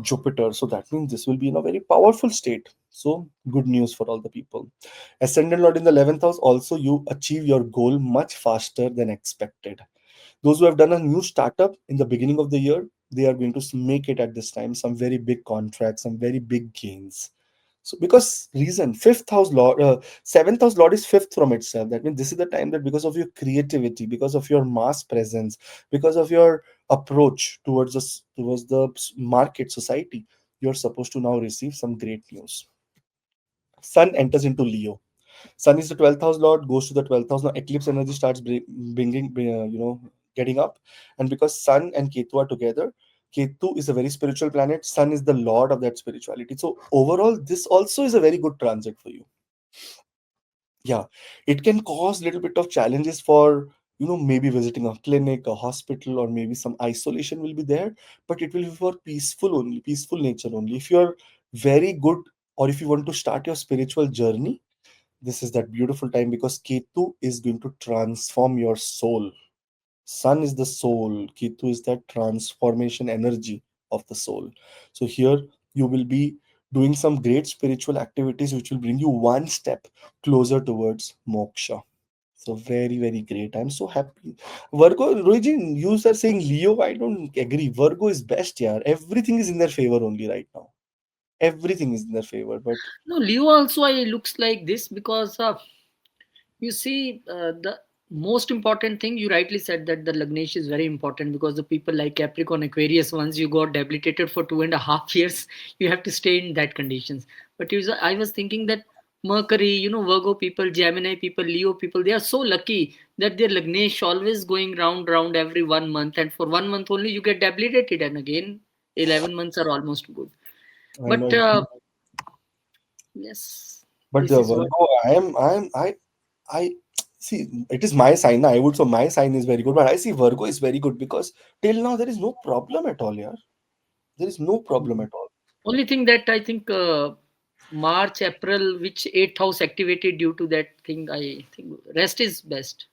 Jupiter. So that means this will be in a very powerful state. So good news for all the people. Ascendant Lord in the 11th house, also you achieve your goal much faster than expected. Those who have done a new startup in the beginning of the year, they are going to make it at this time, some very big contracts, some very big gains. So because reason, fifth house lord, seventh house lord is fifth from itself. That means this is the time that because of your creativity, because of your mass presence, because of your approach towards the market society, you're supposed to now receive some great news. Sun enters into Leo. Sun is the 12th house lord, goes to the 12th house. Now eclipse energy starts getting up. And because Sun and Ketu are together, Ketu is a very spiritual planet. Sun is the lord of that spirituality. So overall, this also is a very good transit for you. Yeah, it can cause little bit of challenges for, maybe visiting a clinic, a hospital, or maybe some isolation will be there, but it will be for peaceful nature only. If you're very good, or if you want to start your spiritual journey, this is that beautiful time, because Ketu is going to transform your soul. Sun is the soul, Ketu is that transformation energy of the soul. So here you will be doing some great spiritual activities which will bring you one step closer towards moksha. So very, very great. I'm so happy. Virgo, Rohit, you are saying Leo. I don't agree. Virgo is best, yeah. Everything is in their favor only right now. Everything is in their favor. But No, Leo also I looks like this because you see, the most important thing you rightly said that the Lagnesh is very important because the people like Capricorn, Aquarius, once you got debilitated for 2.5 years, you have to stay in that conditions. But I was thinking that Mercury, Virgo people, Gemini people, Leo people, they are so lucky that their Lagnesh always going round every 1 month, and for 1 month only you get debilitated, and again 11 months are almost good. I know But it. yes, But this the is what. Virgo, I see. It is my sign. I would, so my sign is very good. But I see Virgo is very good because till now there is no problem at all. Yeah, there is no problem at all. Only thing that I think March, April, which eighth house activated due to that thing, I think rest is best.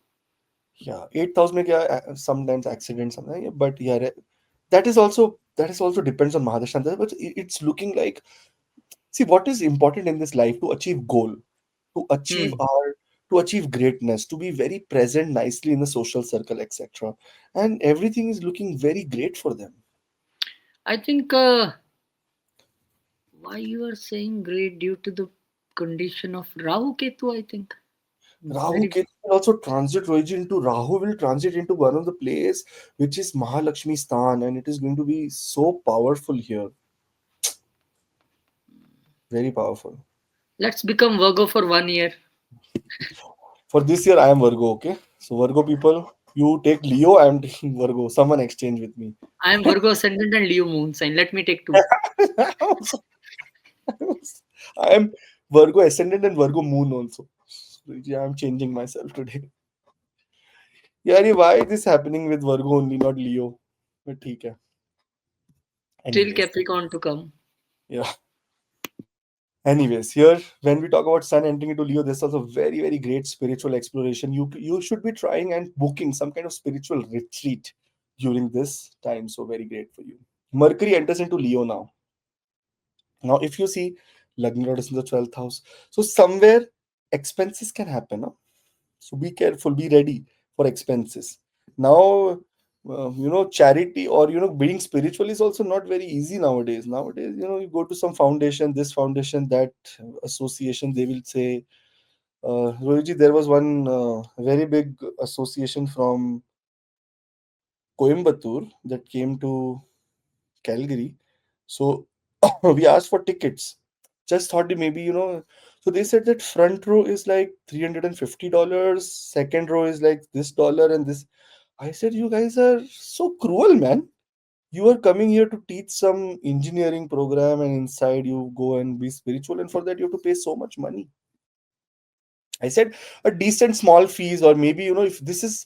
Yeah, 8,000 में क्या sometimes accidents something. Yeah, but yeah, that is also depends on Mahadashtan. But it's looking like, see, what is important in this life to achieve goal, to achieve Hmm. our to achieve greatness, to be very present nicely in the social circle, etc. And everything is looking very great for them. I think why you are saying great due to the condition of Rahu Ketu, I think. Rahu Very Ketu will also transit Rohit into Rahu will transit into one of the place which is Mahalakshmi Stan, and it is going to be so powerful here, very powerful. Let's become Virgo for 1 year. For this year, I am Virgo. Okay, So Virgo people, you take Leo, I'm taking Virgo. Someone exchange with me. I am Virgo ascendant and Leo moon sign. Let me take two. I am Virgo ascendant and Virgo moon also. So, yeah, I'm changing myself today. Yeah, why this happening with Virgo only, not Leo? But ठीक है. Still Anyways, Capricorn to come. yeah. Anyways, here when we talk about Sun entering into Leo, this is also very very great spiritual exploration. You should be trying and booking some kind of spiritual retreat during this time. So very great for you. Mercury enters into Leo now. Now, if you see Lagna Lord is in the 12th house, so somewhere expenses can happen. No? So be careful, be ready for expenses. Now, charity or being spiritual is also not very easy nowadays. Nowadays, you go to some foundation, this foundation, that association, they will say, Rohiji, there was one very big association from Coimbatore that came to Calgary. So we asked for tickets. Just thought that maybe, so they said that front row is like $350, second row is like this dollar and this. I said, you guys are so cruel, man. You are coming here to teach some engineering program, and inside you go and be spiritual, and for that you have to pay so much money. I said a decent small fees, or maybe, if this is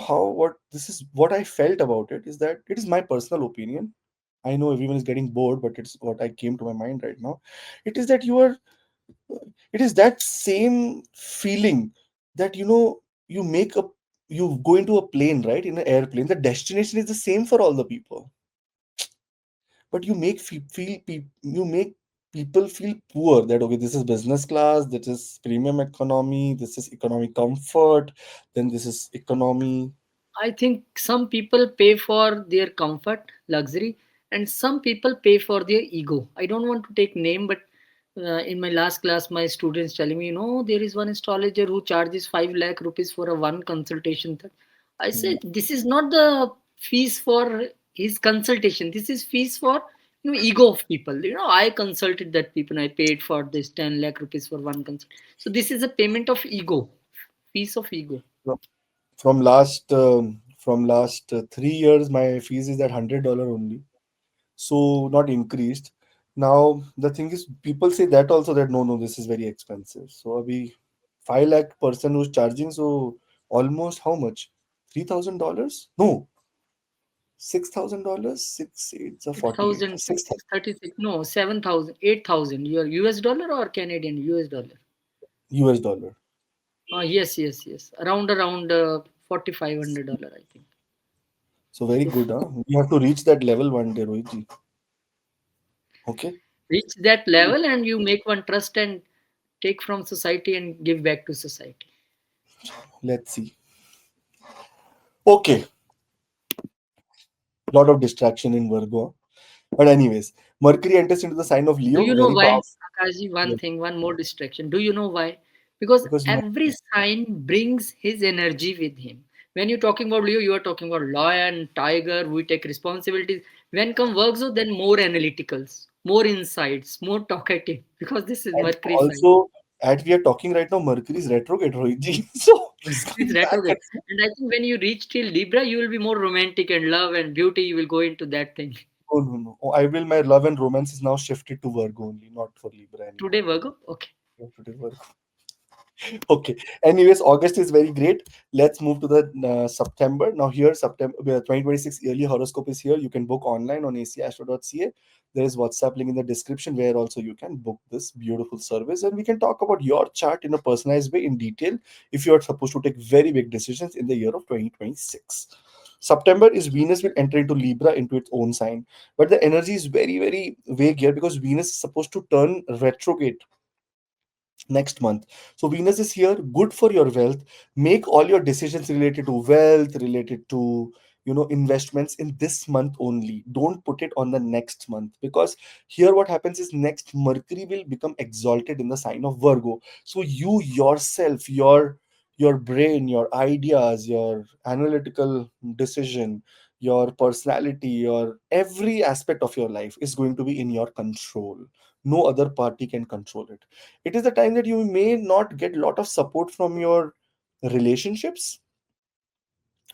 how what this is what I felt about it, is that it is my personal opinion. I know everyone is getting bored, but it's what I came to my mind right now. It is that it is that same feeling that you make a you go into a plane, right? In an airplane, the destination is the same for all the people, but you make people feel poor. That okay, this is business class, this is premium economy, this is economic comfort, then this is economy. I think some people pay for their comfort, luxury, and some people pay for their ego. I don't want to take name, but in my last class, my students telling me, there is one astrologer who charges 5 lakh rupees for a one consultation. I Hmm. said, this is not the fees for his consultation. This is fees for ego of people. I consulted that people. I paid for this 10 lakh rupees for one consult. So this is a payment of ego, fees of ego. From last 3 years, my fees is at $100 only, so not increased. Now the thing is, people say that also, that no, no, this is very expensive. So abhi 5 lakh person who's charging, so almost how much? $3,000? No, $6,000. 6 8 are 48. 6,000, 6,000 no, 7,000, 8,000. Your US dollar or Canadian US dollar? US dollar. Yes, yes, yes. Around $4,500, I think. So very good, huh? We have to reach that level one day, Rohit. Okay, Reach that level and you make one trust and take from society and give back to society. let's see. Okay, lot of distraction in Virgo. But anyways, Mercury enters into the sign of Do Leo, you know very why, powerful. Akashi? One Yeah, thing, one more distraction. Do you know why? Because because every sign brings his energy with him. When you're talking about Leo, you are talking about lion, tiger, we take responsibilities. When come Virgo, then more analyticals, more insights, more talkative. Because this is and Mercury sign. also, as we are talking right now, Mercury is retrograde, Rohit. So he's It's coming back. retrograde. And I think when you reach till Libra, you will be more romantic and love and beauty. You will go into that thing. Oh, no, no. Oh, I will. My love and romance is now shifted to Virgo only, not for Libra Today, anymore. Virgo? Okay. Yeah, today Virgo. Okay. Anyways, August is very great. Let's move to the September. Now, here, September 2026 yearly horoscope is here. You can book online on acastro.ca. There is WhatsApp link in the description where also you can book this beautiful service. And we can talk about your chart in a personalized way in detail if you are supposed to take very big decisions in the year of 2026. September is Venus will enter into Libra into its own sign. But the energy is very, very vague here because Venus is supposed to turn retrograde next month. So Venus is here, good for your wealth. Make all your decisions related to wealth, related to investments in this month only. Don't put it on the next month, because here what happens is next Mercury will become exalted in the sign of Virgo. So you yourself, your brain, your ideas, your analytical decision, your personality, your every aspect of your life is going to be in your control. No other party can control it. It is the time that you may not get a lot of support from your relationships,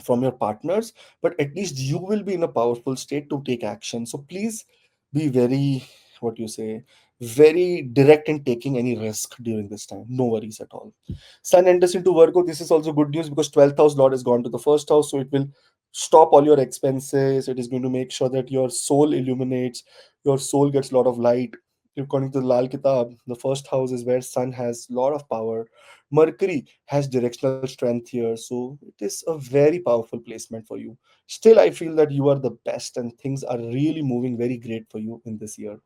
from your partners, but at least you will be in a powerful state to take action. So please be very, what you say, very direct in taking any risk during this time. No worries at all. Sun enters into Virgo. This is also good news because 12th house Lord has gone to the first house, so it will stop all your expenses. It is going to make sure that your soul illuminates, your soul gets a lot of light. According to the Lal Kitab, the first house is where Sun has a lot of power. Mercury has directional strength here, so it is a very powerful placement for you. Still, I feel that you are the best and things are really moving very great for you in this year.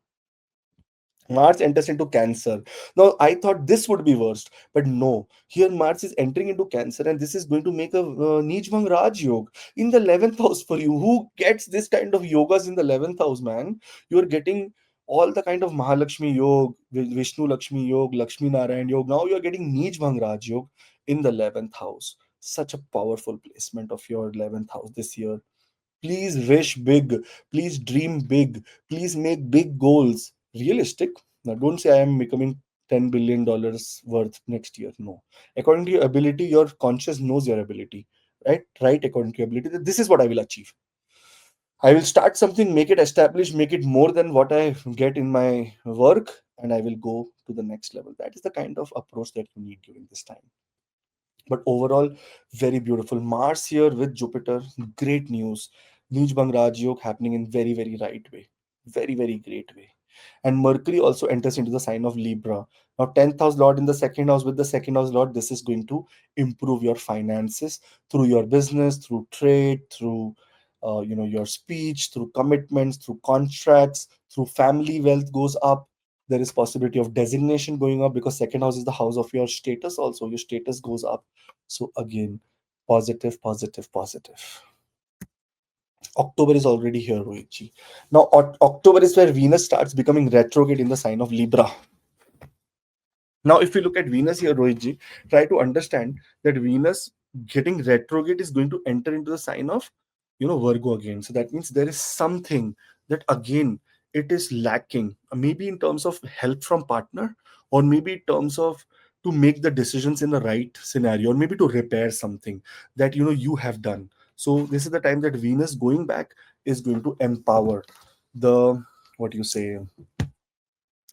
Mars enters into Cancer. Now, I thought this would be worst, but no. Here, Mars is entering into Cancer, and this is going to make a Nijbhang Raj Yoga in the 11th house for you. Who gets this kind of yogas in the 11th house, man? You're getting all the kind of Mahalakshmi Yoga, Vishnu Lakshmi Yoga, Lakshmi Narayan Yoga. Now you're getting Nijbhang Raj Yoga in the 11th house. Such a powerful placement of your 11th house this year. Please wish big. Please dream big. Please make big goals. Realistic. Now, don't say I am becoming $10 billion worth next year. No. According to your ability, your conscious knows your ability. Right? Right. According to your ability, that this is what I will achieve. I will start something, make it established, make it more than what I get in my work, and I will go to the next level. That is the kind of approach that you need during this time. But overall, very beautiful. Mars here with Jupiter, great news. Nij Bang Raj Yog happening in very, very right way. Very, very great way. And Mercury also enters into the sign of Libra. Now, 10th house Lord in the second house with the second house Lord, this is going to improve your finances through your business, through trade, through your speech, through commitments, through contracts, through family wealth goes up. There is possibility of designation going up because second house is the house of your status also. Your status goes up. So again, positive, positive, positive. October is already here, Rohitji. Now, October is where Venus starts becoming retrograde in the sign of Libra. Now, if we look at Venus here, Rohitji, try to understand that Venus getting retrograde is going to enter into the sign of, Virgo again. So that means there is something that again it is lacking, maybe in terms of help from partner, or maybe in terms of to make the decisions in the right scenario, or maybe to repair something that you have done. So this is the time that Venus going back is going to empower the, what you say.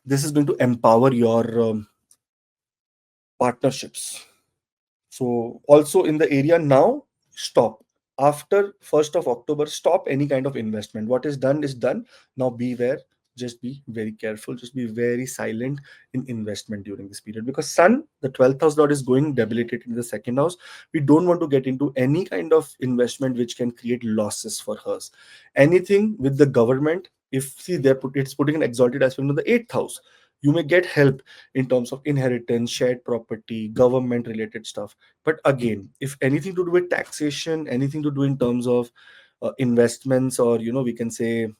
This is going to empower your partnerships. So also in the area now, stop. After 1st of October, stop any kind of investment. What is done is done. Now beware. Just be very careful. Just be very silent in investment during this period. Because Sun, the 12th house Lord, is going debilitated in the second house. We don't want to get into any kind of investment which can create losses for us. Anything with the government, if see it's putting an exalted aspect in the 8th house. You may get help in terms of inheritance, shared property, government related stuff. But again, if anything to do with taxation, anything to do in terms of investments, or we can say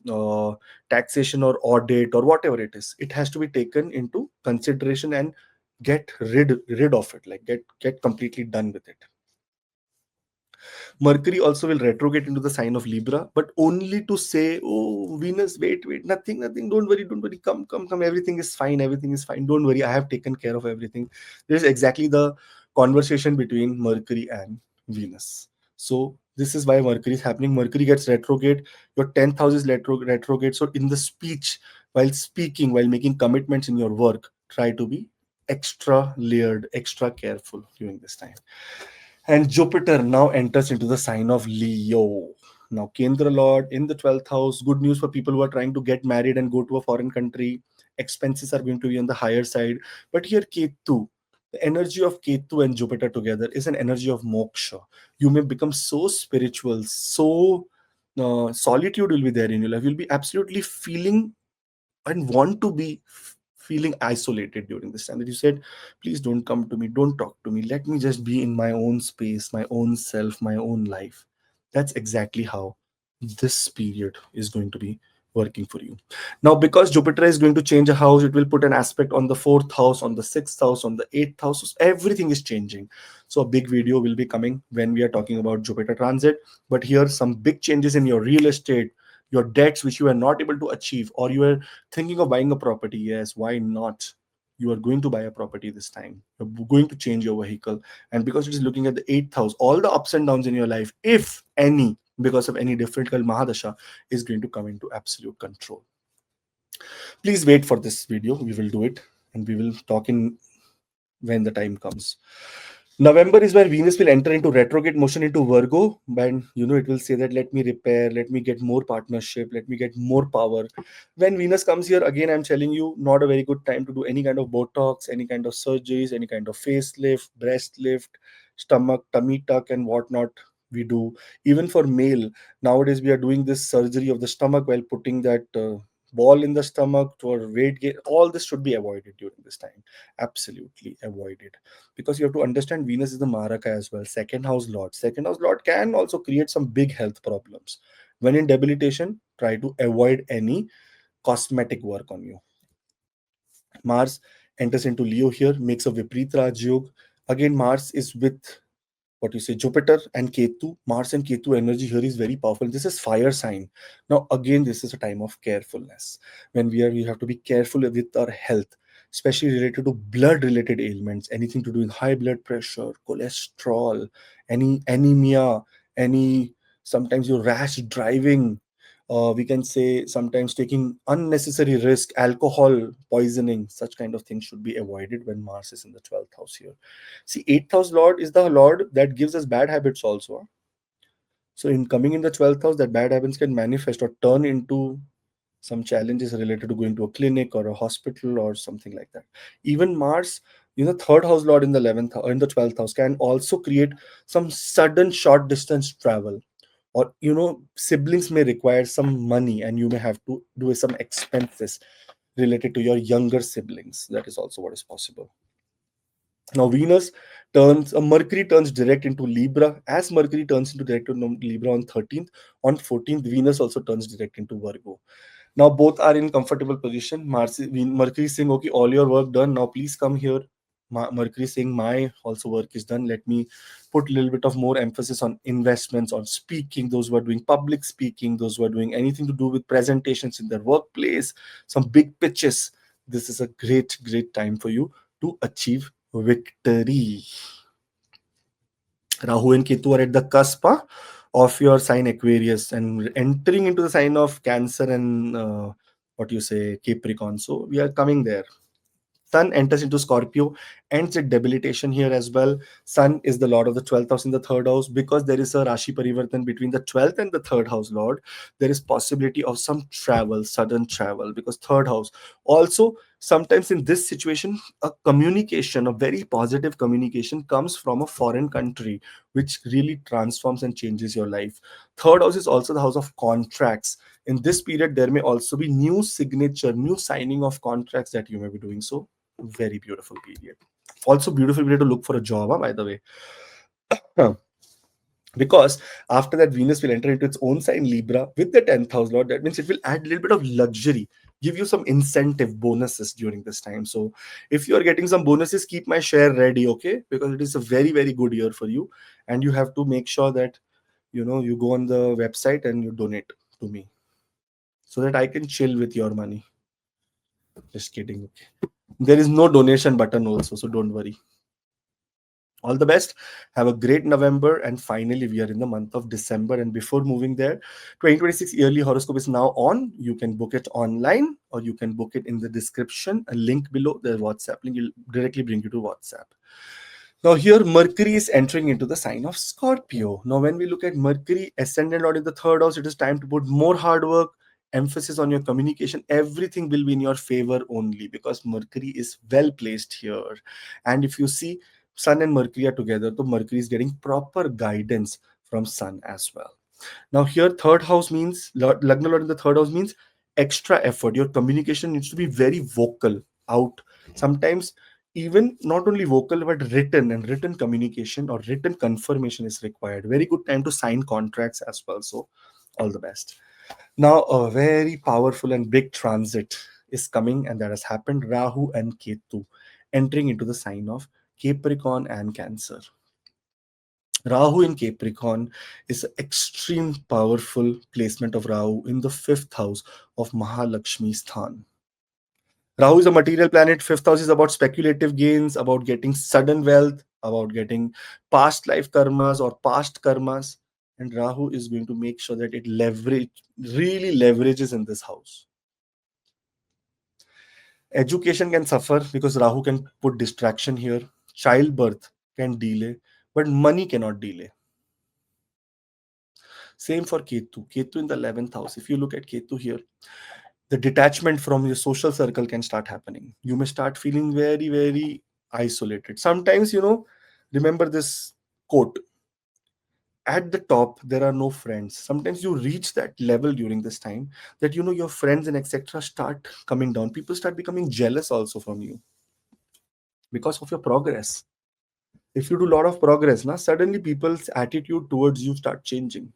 taxation or audit or whatever it is, it has to be taken into consideration and get rid of it, like get completely done with it. Mercury also will retrograde into the sign of Libra, but only to say, "Oh, Venus, wait, nothing, nothing. Don't worry. Come. Everything is fine. Everything is fine. Don't worry. I have taken care of everything." There's exactly the conversation between Mercury and Venus. So this is why Mercury is happening. Mercury gets retrograde. Your 10th house is retrograde. So in the speech, while speaking, while making commitments in your work, try to be extra layered, extra careful during this time. And Jupiter now enters into the sign of Leo. Now, Kendra Lord in the 12th house. Good news for people who are trying to get married and go to a foreign country. Expenses are going to be on the higher side. But here, Ketu, the energy of Ketu and Jupiter together is an energy of moksha. You may become so spiritual, so solitude will be there in your life. You'll be absolutely feeling and want to be feeling isolated during this time, that you said, please don't come to me, don't talk to me, let me just be in my own space, my own self, my own life. That's exactly how this period is going to be working for you. Now, because Jupiter is going to change a house, it will put an aspect on the fourth house, on the sixth house, on the eighth house. So everything is changing. So a big video will be coming when we are talking about Jupiter transit. But here, some big changes in your real estate, your debts which you are not able to achieve, or you are thinking of buying a property. Yes, why not? you are going to buy a property this time, you're going to change your vehicle. And because it is looking at the 8th house, all the ups and downs in your life, if any, because of any difficult mahadasha, is going to come into absolute control. Please wait for this video, we will do it, and we will talk in when the time comes. November is where Venus will enter into retrograde motion into Virgo, and it will say that let me repair, let me get more partnership, let me get more power. When Venus comes here, again, I'm telling you, not a very good time to do any kind of Botox, any kind of surgeries, any kind of facelift, breast lift, stomach, tummy tuck, and whatnot. We do even for male nowadays. We are doing this surgery of the stomach while putting that ball in the stomach for weight gain. All this should be avoided during this time. Absolutely avoided, because you have to understand Venus is the Maraka as well, second house lord. Second house lord can also create some big health problems. When in debilitation, try to avoid any cosmetic work on you. Mars enters into Leo here, makes a Vipreet Raj Yog. Again, Mars is with what you say, Jupiter and Ketu. Mars and Ketu energy here is very powerful. This is fire sign. Now, again, this is a time of carefulness. When we have to be careful with our health, especially related to blood related ailments, anything to do with high blood pressure, cholesterol, any anemia, any sometimes you rash driving. We can say sometimes taking unnecessary risk, alcohol poisoning, such kind of things should be avoided when Mars is in the 12th house here. See, 8th house Lord is the Lord that gives us bad habits also. So, in coming in the 12th house, that bad habits can manifest or turn into some challenges related to going to a clinic or a hospital or something like that. Even Mars, third house Lord in the 11th or in the 12th house can also create some sudden short distance travel. Or, siblings may require some money and you may have to do some expenses related to your younger siblings. That is also what is possible. Now Mercury turns direct into Libra. As Mercury turns into direct into Libra on 13th, on 14th, Venus also turns direct into Virgo. Now both are in comfortable position. Mercury is saying, okay, all your work done. Now please come here. Mercury is saying, my also work is done. Let me put a little bit of more emphasis on investments, on speaking. Those who are doing public speaking, those who are doing anything to do with presentations in their workplace, some big pitches. This is a great, great time for you to achieve victory. Rahu and Ketu are at the cusp of your sign Aquarius and entering into the sign of Cancer and what you say, Capricorn. So we are coming there. Sun enters into Scorpio, ends at debilitation here as well. Sun is the lord of the 12th house in the third house. Because there is a Rashi Parivartan between the 12th and the third house lord, there is possibility of some travel, sudden travel, because third house. Also, sometimes in this situation, a very positive communication comes from a foreign country, which really transforms and changes your life. Third house is also the house of contracts. In this period, there may also be new signature, new signing of contracts that you may be doing. So very beautiful period. Also beautiful period to look for a job, by the way. Because after that, Venus will enter into its own sign Libra with the 10th house lord. That means it will add a little bit of luxury, give you some incentive bonuses during this time. So if you are getting some bonuses, keep my share ready, okay? Because it is a very, very good year for you. And you have to make sure that you go on the website and you donate to me so that I can chill with your money. Just kidding. Okay. There is no donation button also, so don't worry. All the best. Have a great November. And finally, we are in the month of December. And before moving there, 2026 yearly horoscope is now on. You can book it online or you can book it in the description. A link below, the WhatsApp link will directly bring you to WhatsApp. Now, here Mercury is entering into the sign of Scorpio. Now, when we look at Mercury ascendant Lord in the third house, it is time to put more hard work, emphasis on your communication. Everything will be in your favor only because Mercury is well placed here. And if you see, Sun and Mercury are together, so Mercury is getting proper guidance from Sun as well. Now, here, third house means Lagna Lord in the third house means extra effort. Your communication needs to be very vocal out. Sometimes even not only vocal but written, and written communication or written confirmation is required. Very good time to sign contracts as well. So all the best. Now a very powerful and big transit is coming, and that has happened. Rahu and Ketu entering into the sign of Capricorn and Cancer. Rahu in Capricorn is an extreme powerful placement of Rahu in the fifth house of Mahalakshmi Sthan. Rahu is a material planet. Fifth house is about speculative gains, about getting sudden wealth, about getting past life karmas or past karmas. And Rahu is going to make sure that it really leverages in this house. Education can suffer because Rahu can put distraction here. Childbirth can delay, but money cannot delay. Same for Ketu. Ketu in the 11th house. If you look at Ketu here, the detachment from your social circle can start happening. You may start feeling very isolated. Sometimes, remember this quote, at the top there are no friends. Sometimes you reach that level during this time that your friends and etc start coming down. People start becoming jealous also from you because of your progress. If you do a lot of progress now, suddenly people's attitude towards you start changing.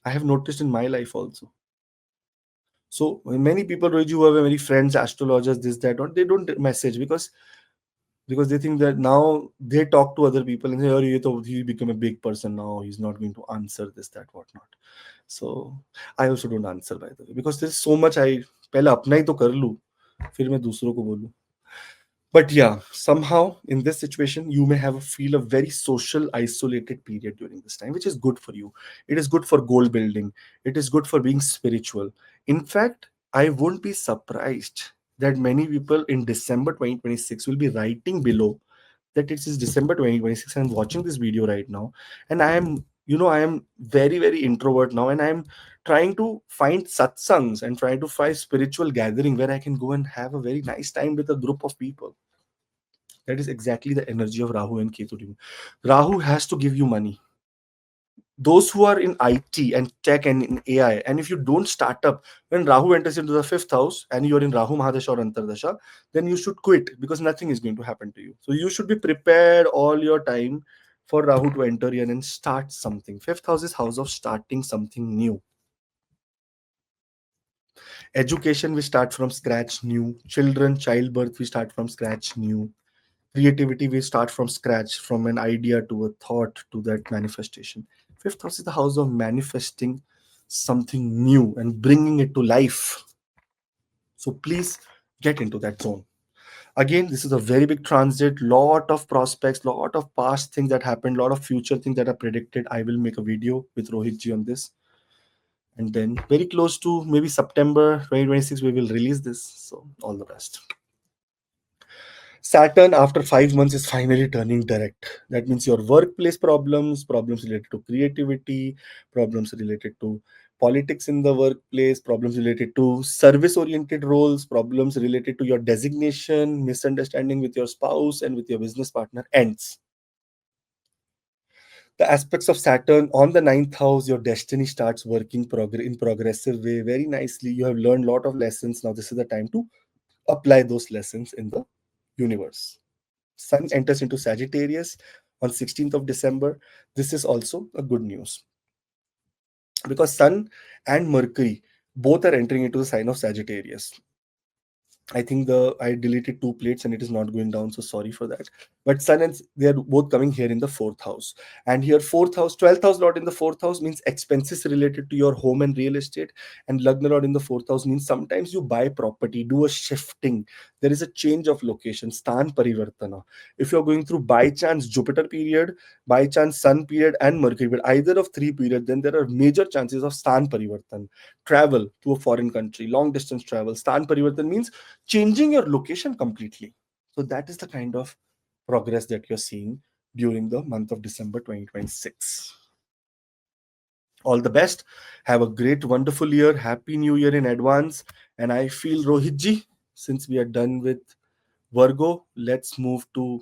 I have noticed in my life also. So many people, Rohit, who have very friends, astrologers, this, that, or they don't message because they think that now they talk to other people and say, oh, he become a big person now. He's not going to answer this, that, whatnot. So I also don't answer, by the way, because there's so much I पहले अपना ही तो कर लूं, फिर मैं दूसरों को बोलूं. But yeah, somehow in this situation, you may have feel a very social, isolated period during this time, which is good for you. It is good for goal building. It is good for being spiritual. In fact, I won't be surprised that many people in December 2026 will be writing below that it is December 2026. I'm watching this video right now, and I am very introvert now, and I'm trying to find satsangs and trying to find spiritual gathering where I can go and have a very nice time with a group of people. That is exactly the energy of Rahu and Ketu doing. Rahu has to give you money. Those who are in IT and tech and in AI, and if you don't start up, when Rahu enters into the fifth house and you're in Rahu Mahadasha or Antardasha, then you should quit because nothing is going to happen to you. So you should be prepared all your time for Rahu to enter here and start something. Fifth house is house of starting something new. Education, we start from scratch new. Children, childbirth, we start from scratch new. Creativity, we start from scratch, from an idea to a thought to that manifestation. Fifth house is the house of manifesting something new and bringing it to life. So please get into that zone. Again, this is a very big transit, lot of prospects, lot of past things that happened, lot of future things that are predicted. I will make a video with Rohit ji on this, and then very close to maybe September 2026 we will release this. So all the best. Saturn, after 5 months, is finally turning direct. That means your workplace problems, problems related to creativity, problems related to politics in the workplace, problems related to service oriented roles, problems related to your designation, misunderstanding with your spouse and with your business partner ends. The aspects of Saturn on the ninth house, your destiny starts working in progressive way very nicely. You have learned a lot of lessons. Now, this is the time to apply those lessons in the universe. Sun enters into Sagittarius on 16th of December. This is also a good news because Sun and Mercury both are entering into the sign of Sagittarius. I think I deleted two plates and it is not going down, so sorry for that. But Sun and they are both coming here in the fourth house, and here fourth house, 12th house lord in the fourth house means expenses related to your home and real estate, and Lagna lord in the fourth house means sometimes you buy property, do a shifting. There is a change of location, stan parivartana. If you're going through by chance Jupiter period, by chance Sun period, and Mercury period, either of three period, then there are major chances of stan parivartan, travel to a foreign country, long distance travel. Stan parivartan means changing your location completely. So that is the kind of progress that you're seeing during the month of December 2026. All the best. Have a great, wonderful year. Happy New Year in advance. And I feel, Rohitji, since we are done with Virgo, let's move to